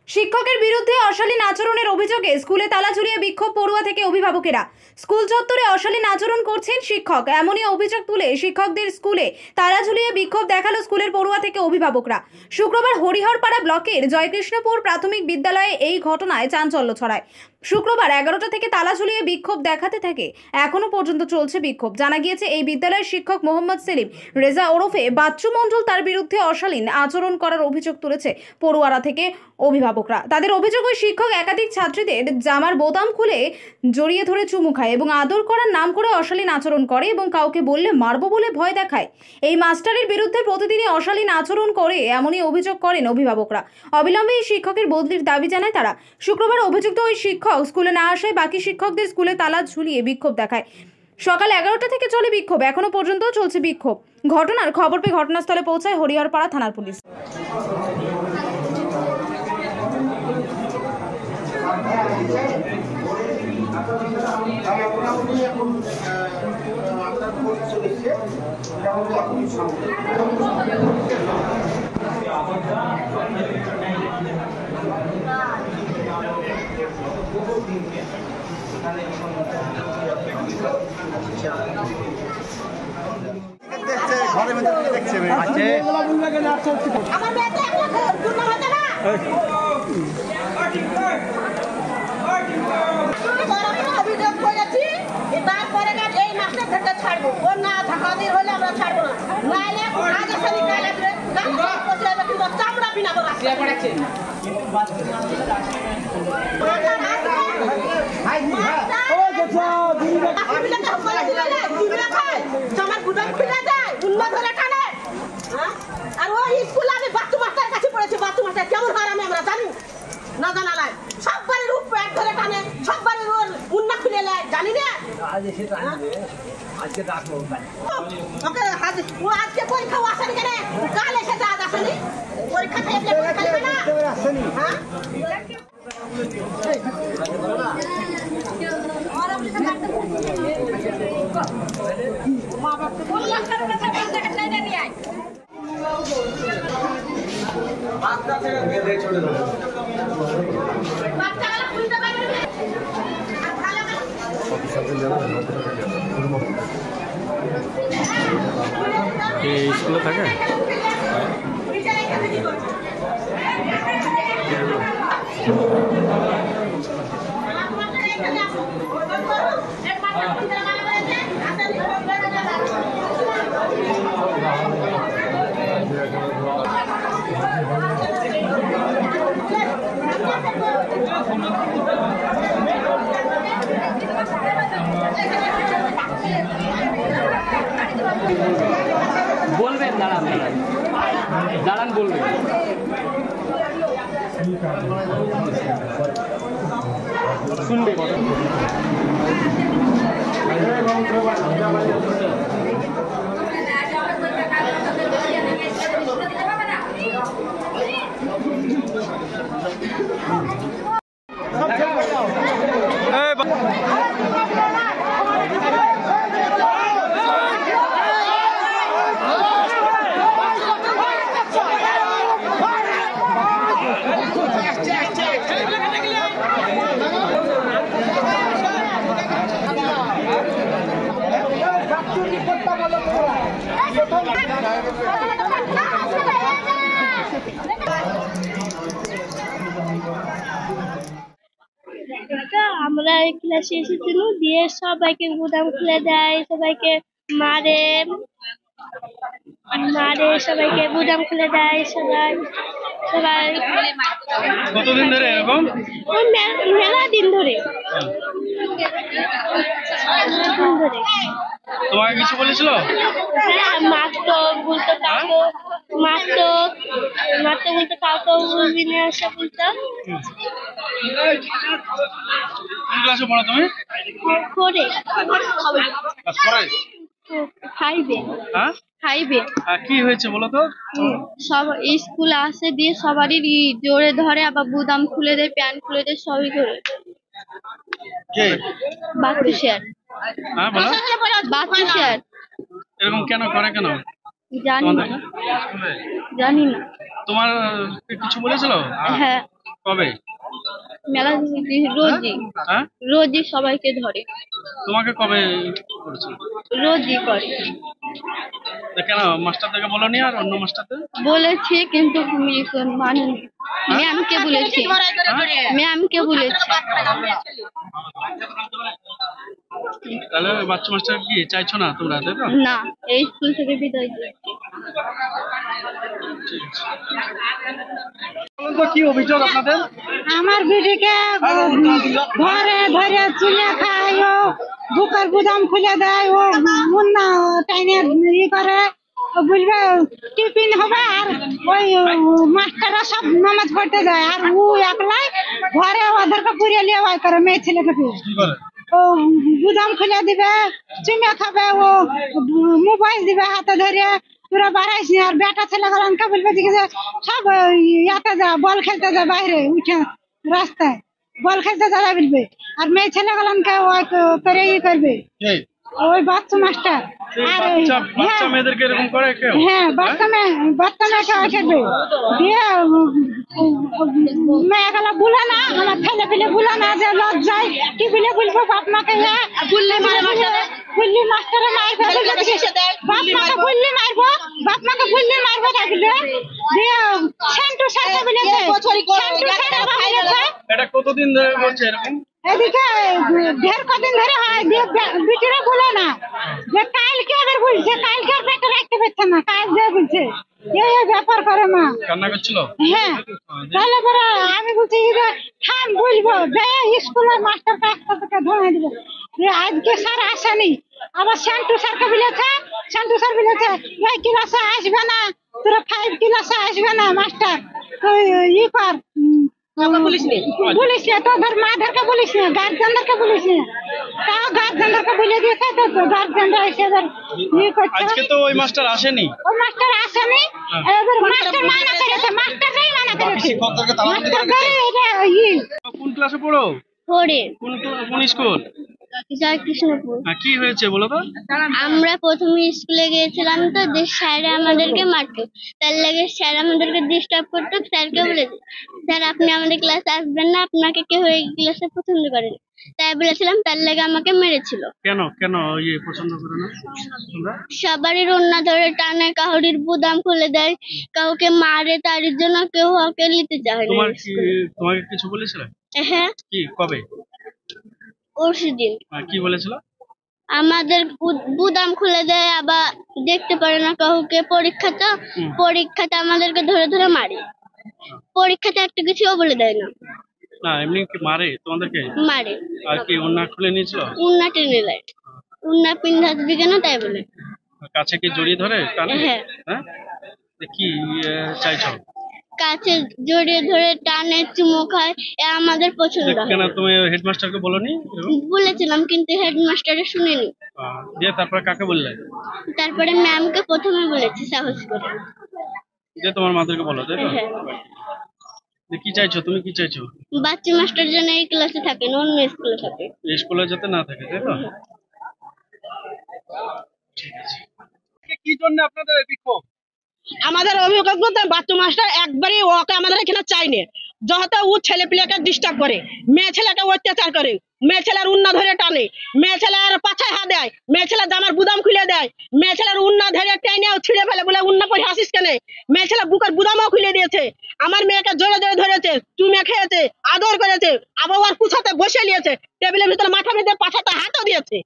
শিক্ষকের বিরুদ্ধে অশালীন আচরণের অভিযোগে স্কুলে তালা ঝুলিয়ে বিক্ষোভ পড়ুয়া থেকে অভিভাবকেরা। স্কুল চত্বরে অশালীন আচরণ করছেন শিক্ষক, এমনই অভিযোগ তুলে শিক্ষকদের স্কুলে তালা ঝুলিয়ে বিক্ষোভ দেখালো স্কুলের পড়ুয়া থেকে অভিভাবকরা। শুক্রবার হরিহরপাড়া ব্লকের জয়কৃষ্ণপুর প্রাথমিক বিদ্যালয়ে এই ঘটনায় চাঞ্চল্য ছড়ায়। শুক্রবার 11টা থেকে তালা ঝুলিয়ে বিক্ষোভ দেখাতে থাকে, এখনো পর্যন্ত চলছে বিক্ষোভ। জানা গিয়েছে এই বিদ্যালয়ের শিক্ষক মোহাম্মদ সেলিম রেজা ওরফে বাচ্চু মণ্ডল, তার বিরুদ্ধে অশালীন আচরণ করার অভিযোগ তুলেছে পড়ুয়ারা থেকে অভিভাবকরা। তাদের অভিযোগ, ওই শিক্ষক একাধিক ছাত্রীদের জামার বোতাম খুলে জড়িয়ে ধরে চুমু খায় এবং আদর করার নাম করে অশালীন আচরণ করে এবং কাউকে বললে মারবো বলে ভয় দেখায়। এই মাস্টারের বিরুদ্ধে প্রতিদিনই অশালীন আচরণ করে, এমনই অভিযোগ করেন অভিভাবকরা। অবিলম্বে এই শিক্ষকের বদলির দাবি জানায় তারা। শুক্রবার অভিযুক্ত ওই শিক্ষক স্কুলে না আসায় বাকি শিক্ষকদের স্কুলে তালা ঝুলিয়ে বিক্ষোভ দেখায়। সকাল 11টা থেকে চলে বিক্ষোভ, এখনো পর্যন্ত চলছে বিক্ষোভ। ঘটনার খবর পেয়ে ঘটনাস্থলে পৌঁছায় হরিহরপাড়া থানার পুলিশ। ঘরের মধ্যে দেখছে অভিযোগ করেছি, তারপরে এই মাসটা থেকে ছাড়বো, ও না ঝাঁকাদির হলে আমরা ছাড়বো না, নাইলে আজ আসেনি কাল আসবে, কিন্তু চামড়া পিনাবো আমার গুদাম খুলে যায় উন্নত ধরে টানে। আর ওই স্কুলে আমি বাচ্চু মাস্টার কাছে পড়েছি, বাচ্চু মাস্টার কেমন হয় আমি আমরা জানি না, জানা নাই, সব বাড়ির রূপ প্যাক ধরে টানে, সব বাড়ির ওর উন্না খুলে নেয়, জানি না আজকে পরীক্ষা আসেনি কেন, কাল এসে যা আসেনি পরীক্ষা পরীক্ষা না। হ্যাঁ মা বাপকে বললাম স্কুলে থাকে বলবেন, দাঁড়ান দাঁড়ান দাঁড়ান বলবেন। শুনবে আমরা এই ক্লাসে এসেছিল, দিয়ে সবাইকে গুদাম খুলে দেয়, সবাইকে মারে মারে সবাইকে গুদাম খুলে দেয়, সবাই সবাই কতদিন ধরে এরকম? মেলা দিন ধরে। তোমাকে কিছু বলেছিল? হ্যাঁ, মারতো, বলতো কাউকে মারতো, মারতো বলতো কাউকে উড়বি না, এসব বলতো। কোন ক্লাসে পড়ো তুমি? করে ফাইভে। হ্যাঁ, ফাইভে। কি হয়েছে বলো তো? সব স্কুল আসে, দিয়ে সবারই জোরে ধরে, আবার বুদাম খুলে দেয়, প্যান্ট খুলে দেয়, সবই করে। বাচ্চু স্যার। হ্যাঁ বলো। বাচ্চু স্যার। এরকম কেন করে, কেন জানি না, জানি না। তোমার কিছু বলেছিল? হ্যাঁ। কবে? মেলা রোজই হ্যাঁ, রোজই সবাইকে ধরে, তোমাকে কবে করেছিল? রোজই করে। তা কেন মাস্টারদেরকে বলনি আর অন্য মাস্টারদের? বলেছি কিন্তু মানেনি। ম্যামকে বলেছি, ম্যামকে বলেছি। তাহলে বাচ্চা মাস্টার কি চাইছো না তোমরা, তাই তো? না, এই স্কুল থেকে বিদায় দিয়েছি। বলুন তো কি অভিযোগ আপনাদের? আমার বিটিকে ঘরে ধরে চুলে খায়, ও বুকের বুদাম খুলে দেয়, ও মুন্না টাইনে ই করে, ও বলবে টিফিন হবে, আর ওই মাস্টাররা সব নামাজ পড়তে যায়, আর ও একলাই ঘরে ওদেরকে পুড়িয়ে নিয়ে ওই করে মেয়ে ছেলেটাকে। কি করে? ও বুদাম খুলে দিবে, চুমে খাবে, ও মোবাইল দিবে হাতে ধরে, তোরা বাড়াইস নি। আর বেটা ছেলে গলানকে বলবে যে সব ইয়াতে যা, বল খেলতে যা, বাইরে উঠে রাস্তায় বল খেলতে যা বলবে। আর মেয়ে ছেলে গলানকে ওই করে ই করবে, কে? ওই বাচ্চা মাস্টার। সেই আর বাচ্চা মেয়েদেরকে এরকম করে কেউ? হ্যাঁ, বাচ্চা মেয়েকে ওই করবে দিয়ে মেয়েগুলা বলে না, আমার ছেলে পেলে বলে না যে লজ্জায় কি বলে বলবো বাপ মাকে, বুল্লি মাস্টারে মারবে, বাপ মাকে বুল্লি মারবো, বাপ মাকে বুল্লি মারবো ডাকলে দিয়ে সেন্টু সাথে বলেছে, সেন্টু সাথে বলেছে। এটা কতদিন ধরে করছে এরকম? এদিকে ঢের কদিন ধরে হয়, দিয়ে বিটিরা বলে না যে কালকে আবার বলছে, কালকে আর পেটে রাখতে পারছে না, কাল যে বলছে এই ব্যাপার করে মা। কান্না করছিল? হ্যাঁ, তাহলে পরে আমি বলছি যে থাম বলবো যে স্কুলের মাস্টার কাছটা থেকে ধরে দিব যে আজকে স্যার আসেনি। আবার শান্তু স্যারকে বলেছে, শান্তু স্যার বলেছে এই ক্লাসে আসবে না, তোরা 5 ক্লাসে আসবে না মাস্টার, তুই ই কর, বলিস না, তোদের মাদেরকে বলিস না, গার্জেনদেরকে বলিস না। তাও গার্জেনদেরকে বলে দিয়েছে, তো গার্জেনরা এসে ই করছে। আজকে তো ওই মাস্টার আসেনি। ওই মাস্টার আসেনি, এবার মাস্টার মানা করেছে, মাস্টাররাই মানা করেছে, মাস্টাররাই এটা ই। কোন ক্লাসে পড়ো? পরে কোন স্কুল? জয় কৃষ্ণপুর। কি হয়েছে বলো তো? আমরা প্রথমে স্কুলে গিয়েছিলাম তো, যে স্যার আমাদেরকে মারতো, তার লাগে স্যার আমাদেরকে ডিস্টার্ব করতো। স্যারকে বলেছে স্যার আপনি আমাদের ক্লাসে আসবেন না, আপনাকে কেউ এই ক্লাসে পছন্দ করে না, তাই বলেছিলাম, তার লাগে আমাকে মেরেছিল। কেন কেন ইয়ে পছন্দ করে না তোমরা? সবারই রন্না ধরে টানে, কাহুরির বুদাম খুলে দেয়, কাউকে মারে, তার জন্য কেউ ওকে নিতে চায় না। তোমাকে কিছু বলেছিল? হ্যাঁ, কি কবে? পরশুদিন। কি বলেছিল? আমাদের বুদাম খুলে দেয়, আবার দেখতে পারে না কাউকে। পরীক্ষাতে আমাদেরকে ধরে ধরে মারে, পরীক্ষাতে একটা কিছুও বলে দেয় না। না এমনি কি মারে তোমাদেরকে? মারে। আর কি ওন্না খুলে নিয়েছিল? উন্না টেনে নেয়, উন্না পিন্ধা দিবি কেন তাই বলে। কাছে কি জড়িয়ে ধরে টানে? হ্যাঁ। হ্যাঁ, কি চাইছো? কাছে জড়িয়ে ধরে টানে, চুমু খায়, এ আমাদের পছন্দ হয়। কেন তুমি হেডমাস্টারকে বলনি? বলেছিলাম কিন্তু হেডমাস্টারে শুনেনি। দিয়ে তারপর কাকে বললে? তারপরে ম্যামকে প্রথমে বলেছি সাহস করে। যে তোমার মাদেরকে বলো, তাই তো? হ্যাঁ। কি চাইছো, তুমি কি চাইছো? বাচ্চা মাস্টার যেন এই ক্লাসে থাকে না, অন্য স্কুলে থাকে। এই স্কুলে যাতে না থাকে, তাই তো? কি জন্য আপনাদের বিক্ষোভ? আমাদের অভিযোগ বলতে বাচ্চা মাস্টার একবারই ওকে আমাদের এখানে চাইনি, যত ও ছেলে পিলেকে ডিস্টার্ব করে, মেয়ে ছেলেকে অত্যাচার করে, মেয়ে ছেলের উন্না ধরে টানে, মেয়ে ছেলের পাছায় হাত দেয়, মেয়ে ছেলে জামার বুদাম খুলে দেয়, মেয়ে ছেলের উন্না ধরে টেনে ছিঁড়ে ফেলে, বলে উন্না পরে হাসিস কেন। মেয়ে ছেলে বুকের বুদামও খুলে দিয়েছে, আমার মেয়েকে জোরে জোরে ধরেছে, চুমে খেয়েছে, আদর করেছে, আবার ওর কুছাতে বসে নিয়েছে, টেবিলের ভিতরে মাথা বেঁধে পাছাতে হাতও দিয়েছে।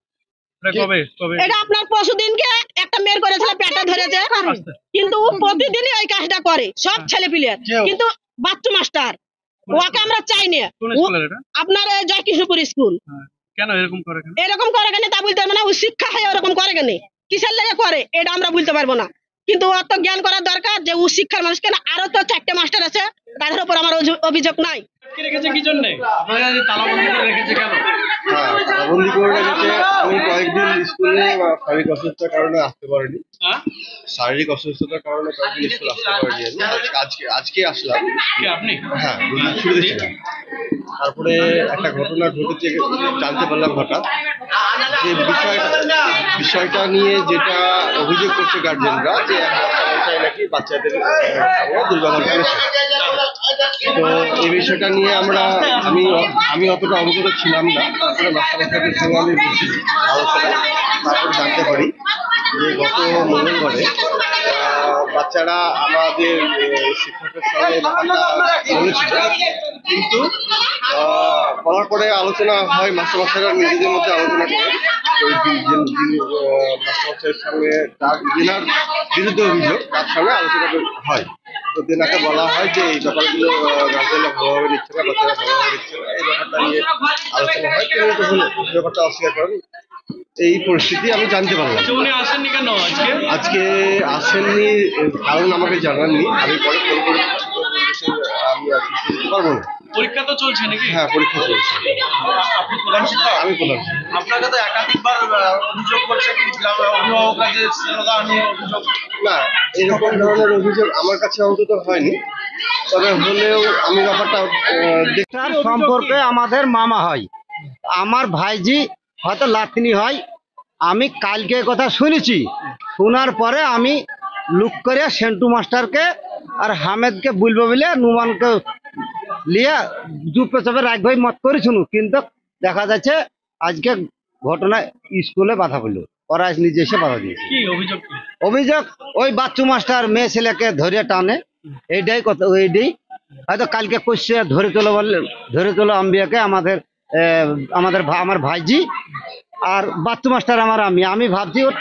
কবে কবে? এটা আপনার পরশুদিনকে একটা মেয়ের করেছিল, পেটে ধরেছে, কিন্তু ও প্রতিদিনই ওই কাজটা করে সব ছেলে পিলে, কিন্তু বাচ্চা মাস্টার ওকে আমরা চাই না। কোন স্কুলের এটা? আপনার জয় কৃষ্ণপুর স্কুল। কেন এরকম করে? এরকম করে কেন তা বলতে পারবো না, ও শিক্ষা হয় ওরকম করে কেন, কিসের লেগে করে এটা আমরা বলতে পারবো না, কিন্তু ওর তো জ্ঞান করার দরকার যে ও শিক্ষার মানুষ। কেন আরো তো 4টে মাস্টার আছে, তাদের উপর আমার অভিযোগ নাই। রেখেছে কি জন্য? আপনারা তালাবন্দি করে রেখেছে কেন? হ্যাঁ, তালাবন্দি করে রেখেছে। আমি কয়েকদিন স্কুলে শারীরিক অসুস্থতার কারণে আসতে পারিনি। শারীরিক অসুস্থতার কারণে কয়েকদিন স্কুল আসতে পারিনি। আজকে আসলাম। আপনি? হ্যাঁ, দুদিন ছুটি ছিলাম। তারপরে একটা ঘটনা ঘটেছে, জানতে পারলাম হঠাৎ যে বিষয়টা নিয়ে যেটা অভিযোগ করছে গার্জেনরা, যে এক বাচ্চা মাস্টাররাই নাকি বাচ্চাদের সঙ্গে দুর্ব্যবহার করেছে। তো এই বিষয়টা নিয়ে আমি অতটা অবগত ছিলাম না। তারপরে মাস্টারদের সঙ্গে আমি আলোচনা তারপর জানতে পারি যে গত মঙ্গলবারে বাচ্চারা আমাদের শিক্ষকের সঙ্গে বলেছিল, কিন্তু বলার পরে আলোচনা হয়, মাস্টাররা নিজেদের মধ্যে আলোচনা করে মাস্টারের সঙ্গে যেনার বিরুদ্ধে অভিযোগ তার সঙ্গে আলোচনা হয়। তো তেনাকে বলা হয় যে এই ব্যাপারগুলো গার্জেনরা ভালোভাবে নিচ্ছে না, বাচ্চারা ভালোভাবে নিচ্ছে না, এই ব্যাপারটা নিয়ে আলোচনা হয়। তিনি তো ব্যাপারটা অস্বীকার করেন। এই পরিস্থিতি আমি জানতে পারলাম। উনি আসেননি কেন আজকে আসেননি কারণ আমাকে জানাননি। আমি পরে ফোন করে আমি আজকে দিতে পারবো না। পরীক্ষা তো চলছে নাকি? হ্যাঁ, পরীক্ষা চলছে। আপনি প্রধান শিক্ষক? আমি প্রধান। আপনাকে তো একাধিকবার অভিযোগ করছে অভিভাবকরা যে শ্রদ্ধা নিয়ে অভিযোগ। না, এরকম ধরনের অভিযোগ আমার কাছে অন্তত হয়নি, তবে হলেও আমি ব্যাপারটা তার সম্পর্কে আমাদের মামা হয়, আমার ভাইজি হয়তো লাতনি হয়। আমি কালকে কথা শুনেছি, শোনার পরে আমি লুক করে সেন্টু মাস্টারকে আর হামেদকে বলবো বলে নুমানকে লিয়ে চুপে চাপে রাখবে মত করে শুনু, কিন্তু দেখা যাচ্ছে আজকে ঘটনা স্কুলে বাধা পড়লো, ওরা নিজে এসে বাধা দিয়েছে। কি অভিযোগ? অভিযোগ ওই বাচ্চু মাস্টার মেয়ে ছেলেকে ধরে টানে, এইটাই কথা। এইটাই হয়তো কালকে কষে ধরে তোলো আম্বিয়াকে আমার ভাইজি, আর বাচ্চু মাস্টার আমি ভাবছি ওর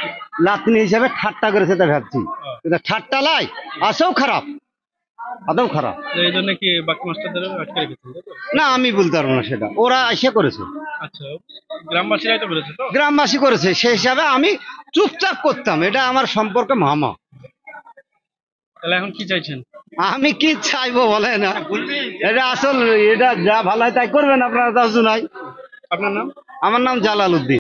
লাতনি হিসাবে ঠাট্টা করেছে, তা ভাবছি, কিন্তু ঠাট্টা লাই আসেও খারাপ, আদৌ খারাপ। এই জন্য কি বাকি মাস্টারদের আটকে রেখেছেন? না, আমি বলতে পারবো না, সেটা ওরা এসে করেছে। আচ্ছা, গ্রামবাসীরাই তো বলেছে। তো গ্রামবাসী করেছে, সেই হিসাবে আমি চুপচাপ করতাম। এটা আমার সম্পর্কে মামা। তাহলে এখন কি চাইছেন? আমি কি চাইবো বলে না, এটা আসল, এটা যা ভালো হয় তাই করবেন আপনারা, তা নাই। আপনার নাম? আমার নাম জালাল উদ্দিন।